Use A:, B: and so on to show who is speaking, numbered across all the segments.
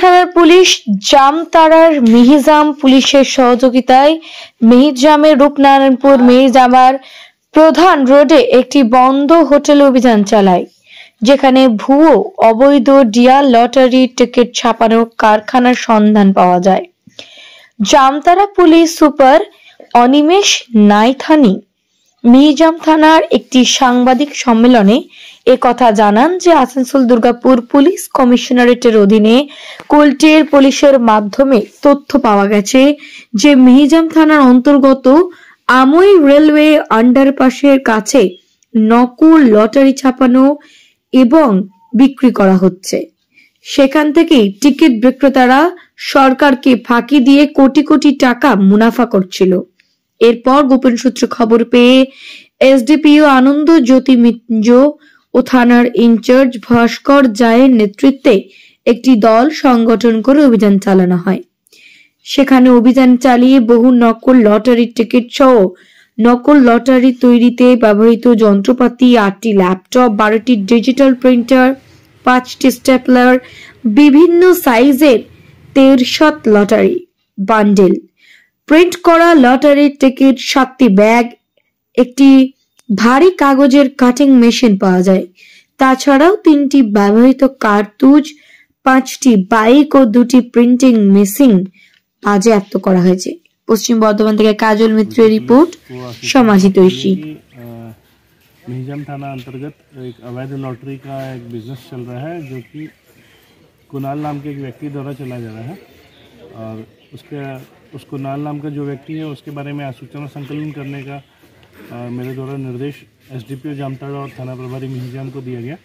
A: থানার পুলিশ জামতাড়ার মিহিজাম পুলিশের সহযোগিতায় মিহিজামের রূপনারায়ণপুর মিহিজামার প্রধান রোডে একটি বন্ধ হোটেলে অভিযান চালায়, যেখানে ভুয়ো অবৈধ ডিয়ার লটারি টিকিট ছাপানোর কারখানার সন্ধান পাওয়া যায়। জামতাড়া পুলিশ সুপার অনিমেষ নাইথানি মিহিজাম থানার একটি সাংবাদিক সম্মেলনে একথা জানান যে আসানসোল দুর্গাপুর পুলিশ কমিশনারেটের অধীনে কুলটির পুলিশের মাধ্যমে তথ্য পাওয়া গেছে যে মিহিজাম থানার অন্তর্গত আমই রেলওয়ে আন্ডারপাসের কাছে নকল লটারি ছাপানো এবং বিক্রি করা হচ্ছে। সেখান থেকেই টিকিট বিক্রেতারা সরকারকে ফাঁকি দিয়ে কোটি কোটি টাকা মুনাফা করছিল। এরপর গোপন সূত্রে খবর পেয়ে এসডিপিও আনন্দ জ্যোতি মিঞ্জ ও থানার ইনচার্জ ভাস্কর জায়ের নেতৃত্বে একটি দল সংগঠন করে অভিযান চালানো হয়। সেখানে অভিযান চালিয়ে বহু নকল লটারির টিকিট সহ নকল লটারি তৈরিতে ব্যবহৃত যন্ত্রপাতি, 8টি ল্যাপটপ, 12টি ডিজিটাল প্রিন্টার, 5টি স্টেপলার, বিভিন্ন সাইজের 63 লটারি বান্ডেল, প্রিন্ট করা লটারির টিকিট, 7টি ব্যাগ, একটি ভারী কাগজের কাটিং মেশিন পাওয়া যায়। তাছাড়াও 3টি ব্যবহৃত কার্তুজ, 5টি বাইক ও 2টি প্রিন্টিং মেশিন বাজেয়াপ্ত করা হয়েছে। পশ্চিম বর্ধমান থেকে काजल मित्रेर रिपोर्ट, समाजित ঐশী।
B: मिहिजाम थाना अंतर्गत एक अवैध लॉटरी का एक बिजनेस चल रहा है, जो कि कुणाल नाम के एक व्यक्ति द्वारा चला जा रहा है। और उस कुणाल नाम का जो व्यक्ति है उसके बारे में सूचना संकलन करने का मेरे द्वारा निर्देश एसडीपीओ जामताड़ा और थाना प्रभारी मिहिजाम को दिया गया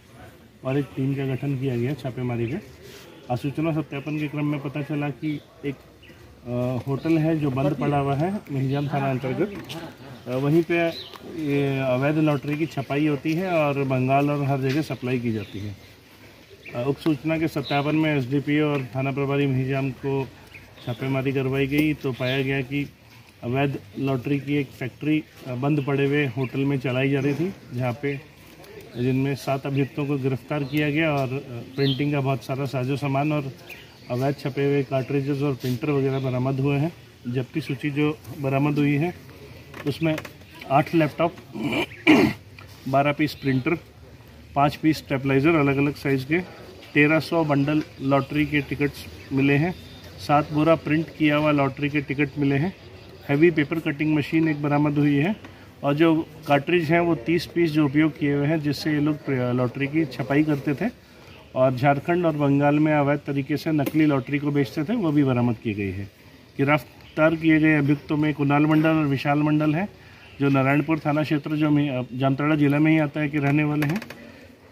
B: और एक टीम का गठन किया गया छापेमारी के। सूचना सत्यापन के क्रम में पता चला कि एक होटल है जो बंद पड़ा हुआ है मिहिजाम थाना अंतर्गत, वहीं पे ये अवैध लॉटरी की छपाई होती है और बंगाल और हर जगह सप्लाई की जाती है। उक्त सूचना के सत्यापन में एसडीपीओ और थाना प्रभारी मिहिजाम को छापेमारी करवाई गई तो पाया गया कि अवैध लॉटरी की एक फैक्ट्री बंद पड़े हुए होटल में चलाई जा रही थी, जहाँ पे जिनमें 7 अभियुक्तों को गिरफ्तार किया गया और प्रिंटिंग का बहुत सारा साजो सामान और अवैध छपे हुए कार्ट्रिजेस और प्रिंटर वगैरह बरामद हुए हैं। जब्ती सूची जो बरामद हुई है उसमें 8 laptop, 12 piece printer, 5 piece stabiliser अलग अलग साइज़ के, 1300 बंडल लॉटरी के टिकट्स मिले हैं, 7 बोरा प्रिंट किया हुआ लॉटरी के टिकट मिले हैं, हैवी पेपर कटिंग मशीन एक बरामद हुई है और जो कार्ट्रिज हैं वो 30 पीस जो उपयोग किए हुए हैं जिससे ये लोग लॉटरी की छपाई करते थे और झारखंड और बंगाल में अवैध तरीके से नकली लॉटरी को बेचते थे, वो भी बरामद की गई है। गिरफ्तार किए गए अभियुक्तों में कुणाल मंडल और विशाल मंडल हैं, जो नारायणपुर थाना क्षेत्र जो जामताड़ा जिला में ही आता है कि रहने वाले हैं।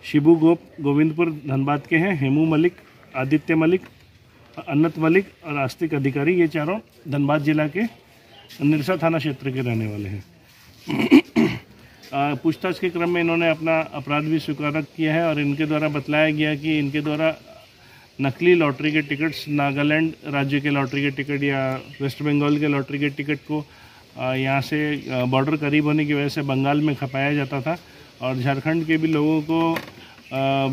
B: शिबू गोप गोविंदपुर धनबाद के हैं। हेमू मलिक, आदित्य मलिक, अन्नत मलिक और आस्तिक अधिकारी, ये चारों धनबाद जिला के निरसा थाना क्षेत्र के रहने वाले हैं। पूछताछ के क्रम में इन्होंने अपना अपराध भी स्वीकार किया है और इनके द्वारा बतलाया गया कि इनके द्वारा नकली लॉटरी के टिकट्स, नागालैंड राज्य के लॉटरी के टिकट या वेस्ट बंगाल के लॉटरी के टिकट को यहाँ से बॉर्डर करीब होने की वजह से बंगाल में खपाया जाता था और झारखंड के भी लोगों को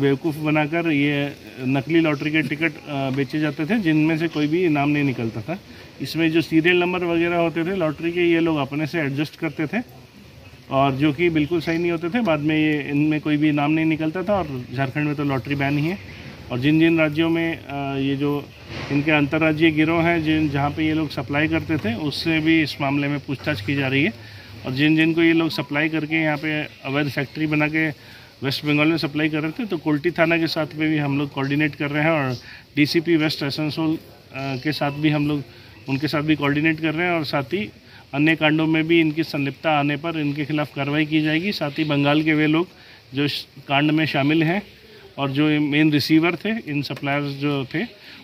B: बेवकूफ़ बनाकर ये नकली लॉटरी के टिकट बेचे जाते थे, जिनमें से कोई भी इनाम नहीं निकलता था। इसमें जो सीरियल नंबर वगैरह होते थे लॉटरी के, ये लोग अपने से एडजस्ट करते थे और जो कि बिल्कुल सही नहीं होते थे। बाद में ये इनमें कोई भी इनाम नहीं निकलता था और झारखंड में तो लॉटरी बैन ही है। और जिन जिन राज्यों में ये जो इनके अंतर्राज्यीय गिरोह हैं जहाँ पे ये लोग सप्लाई करते थे, उससे भी इस मामले में पूछताछ की जा रही है। और जिन जिन को ये लोग सप्लाई करके यहाँ पे अवैध फैक्ट्री बना के वेस्ट बंगाल में सप्लाई कर रहे थे, तो कुल्टी थाना के साथ में भी हम लोग कोऑर्डिनेट कर रहे हैं और डीसीपी वेस्ट आसनसोल के साथ भी हम लोग उनके साथ भी कोऑर्डिनेट कर रहे हैं और साथ ही अन्य कांडों में भी इनकी संलिप्तता आने पर इनके खिलाफ कार्रवाई की जाएगी। साथ ही बंगाल के वे लोग जो कांड में शामिल हैं और जो मेन रिसीवर थे, इन सप्लायर्स जो थे,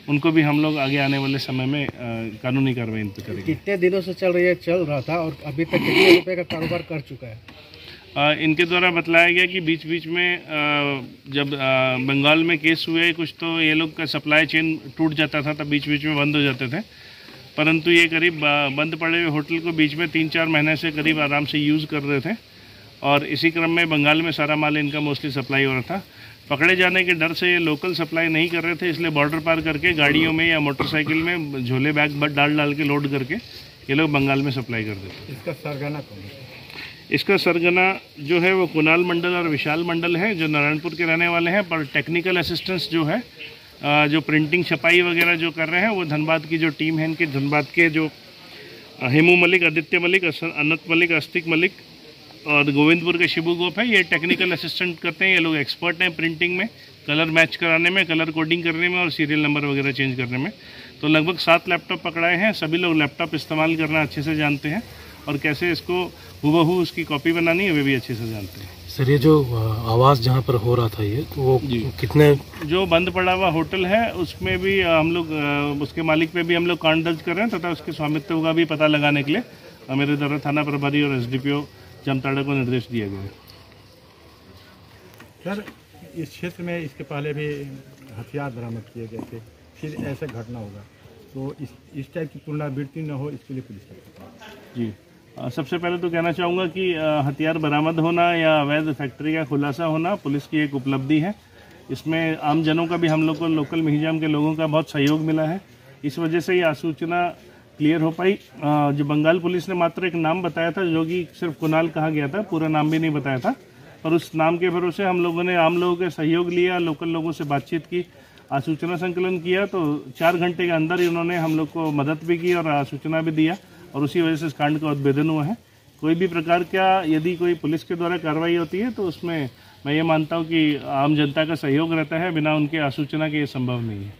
B: उनको भी हम लोग आगे आने वाले समय में कानूनी कार्रवाई इन पर करेंगे।
C: कितने दिनों से चल रहा था और अभी तक कितने रुपए का कारोबार कर चुका है?
B: इनके द्वारा बतलाया गया कि बीच बीच में जब बंगाल में केस हुए कुछ, तो ये लोग का सप्लाई चेन टूट जाता था, तब बीच बीच में बंद हो जाते थे। परंतु ये करीब बंद पड़े हुए होटल को बीच में 3-4 महीने से करीब आराम से यूज़ कर रहे थे और इसी क्रम में बंगाल में सारा माल इनका मोस्टली सप्लाई हो रहा था। पकड़े जाने के डर से ये लोकल सप्लाई नहीं कर रहे थे, इसलिए बॉर्डर पार करके गाड़ियों में या मोटरसाइकिल में झोले बैग डाल डाल के लोड करके ये लोग बंगाल में सप्लाई कर देते।
C: इसका सरगना कौन है?
B: इसका सरगना जो है वो कुणाल मंडल और विशाल मंडल है, जो नारायणपुर के रहने वाले हैं, पर टेक्निकल असिस्टेंस जो है, जो प्रिंटिंग छपाई वगैरह जो कर रहे हैं, वो धनबाद की जो टीम है इनके, धनबाद के जो हेमू मलिक, आदित्य मलिक, अनंत मलिक, अस्तिक मलिक और गोविंदपुर के शिबू गोप है, ये टेक्निकल असिस्टेंट करते हैं। ये लोग एक्सपर्ट हैं प्रिंटिंग में, कलर मैच कराने में, कलर कोडिंग करने में और सीरियल नंबर वगैरह चेंज करने में। तो लगभग 7 लैपटॉप पकड़ाए हैं। सभी लोग लैपटॉप इस्तेमाल करना अच्छे से जानते हैं और कैसे इसको हुबहू उसकी कॉपी बनानी है वे भी अच्छे से जानते हैं।
D: सर, ये जो आवाज़ जहाँ पर हो रहा था ये, तो वो कितने, जो
B: बंद पड़ा हुआ होटल है उसमें भी हम लोग उसके मालिक पे भी हम लोग कांड दर्ज कर रहे हैं तथा उसके स्वामित्व का भी पता लगाने के लिए मेरे द्वारा थाना प्रभारी और एसडीपीओ जामताड़ा को निर्देश दिया गया है।
C: सर, इस क्षेत्र में इसके पहले भी हथियार बरामद किए गए थे, फिर ऐसा घटना होगा तो इस टाइप की पुनरावृत्ति न हो इसके लिए पुलिस जी।
B: सबसे पहले तो कहना चाहूँगा कि हथियार बरामद होना या अवैध फैक्ट्री का खुलासा होना पुलिस की एक उपलब्धि है। इसमें आम जनों का भी, हम लोग को लोकल मिहिजाम के लोगों का बहुत सहयोग मिला है। इस वजह से ये आसूचना क्लियर हो पाई। जो बंगाल पुलिस ने मात्र एक नाम बताया था जो कि सिर्फ कुणाल कहा गया था, पूरा नाम भी नहीं बताया था, पर उस नाम के भरोसे हम लोगों ने आम लोगों के सहयोग लिया, लोकल लोगों से बातचीत की, आसूचना संकलन किया, तो 4 घंटे के अंदर ही उन्होंने हम लोग को मदद भी की और आसूचना भी दिया और उसी वजह से इस कांड का उद्भेदन हुआ है। कोई भी प्रकार का यदि कोई पुलिस के द्वारा कार्रवाई होती है तो उसमें मैं ये मानता हूँ कि आम जनता का सहयोग रहता है, बिना उनके आसूचना के ये संभव नहीं है।